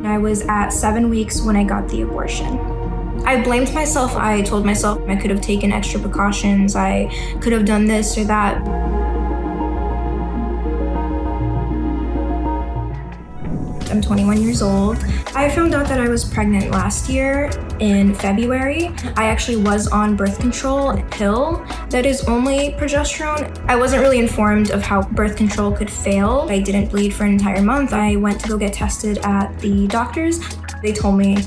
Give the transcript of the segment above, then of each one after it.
I was at 7 weeks when I got the abortion. I blamed myself. I told myself I could have taken extra precautions. I could have done this or that. I'm 21 years old. I found out that I was pregnant last year in February. I actually was on birth control pill that is only progesterone. I wasn't really informed of how birth control could fail. I didn't bleed for an entire month. I went to go get tested at the doctor's. They told me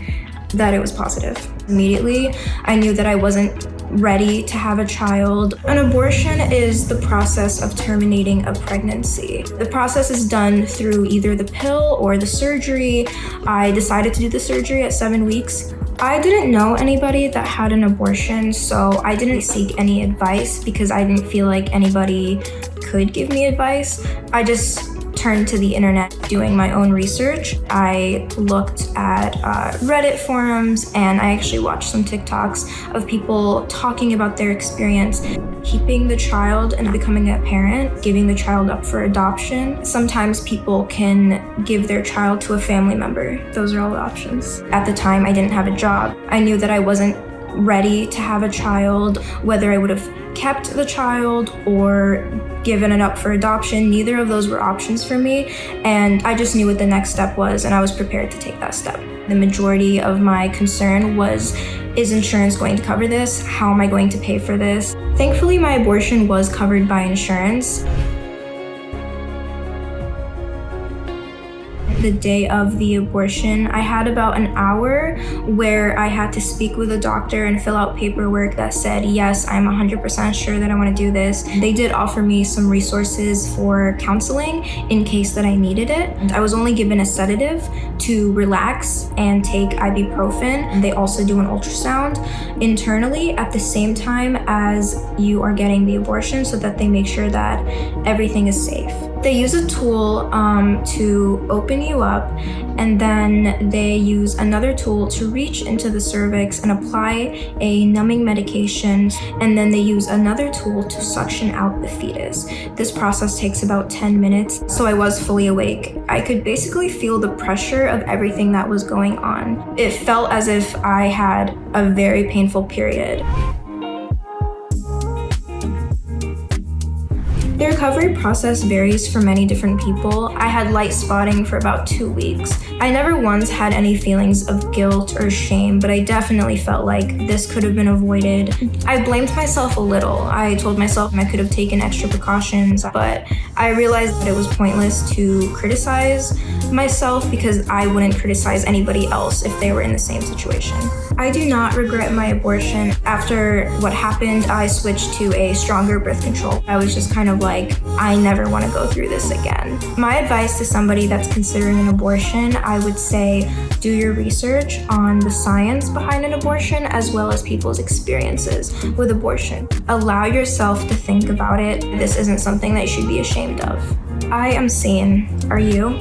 that it was positive. Immediately, I knew that I wasn't ready to have a child. An abortion is the process of terminating a pregnancy. The process is done through either the pill or the surgery. I decided to do the surgery at 7 weeks. I didn't know anybody that had an abortion, so I didn't seek any advice because I didn't feel like anybody could give me advice. I just turned to the internet doing my own research. I looked at Reddit forums, and I actually watched some TikToks of people talking about their experience keeping the child and becoming a parent, giving the child up for adoption. Sometimes people can give their child to a family member. Those are all the options. At the time, I didn't have a job. I knew that I wasn't ready to have a child, whether I would have kept the child or given it up for adoption. Neither of those were options for me, and I just knew what the next step was, and I was prepared to take that step. The majority of my concern was, is insurance going to cover this? How am I going to pay for this? Thankfully, my abortion was covered by insurance. The day of the abortion, I had about an hour where I had to speak with a doctor and fill out paperwork that said, yes, I'm 100% sure that I want to do this. They did offer me some resources for counseling in case that I needed it. I was only given a sedative to relax and take ibuprofen. They also do an ultrasound internally at the same time as you are getting the abortion so that they make sure that everything is safe. They use a tool to open you up, and then they use another tool to reach into the cervix and apply a numbing medication, and then they use another tool to suction out the fetus. This process takes about 10 minutes, so I was fully awake. I could basically feel the pressure of everything that was going on. It felt as if I had a very painful period. The recovery process varies for many different people. I had light spotting for about 2 weeks. I never once had any feelings of guilt or shame, but I definitely felt like this could have been avoided. I blamed myself a little. I told myself I could have taken extra precautions, but I realized that it was pointless to criticize myself because I wouldn't criticize anybody else if they were in the same situation. I do not regret my abortion. After what happened, I switched to a stronger birth control. I was just kind of like, I never want to go through this again. My advice to somebody that's considering an abortion, I would say do your research on the science behind an abortion as well as people's experiences with abortion. Allow yourself to think about it. This isn't something that you should be ashamed of. I am sane. Are you?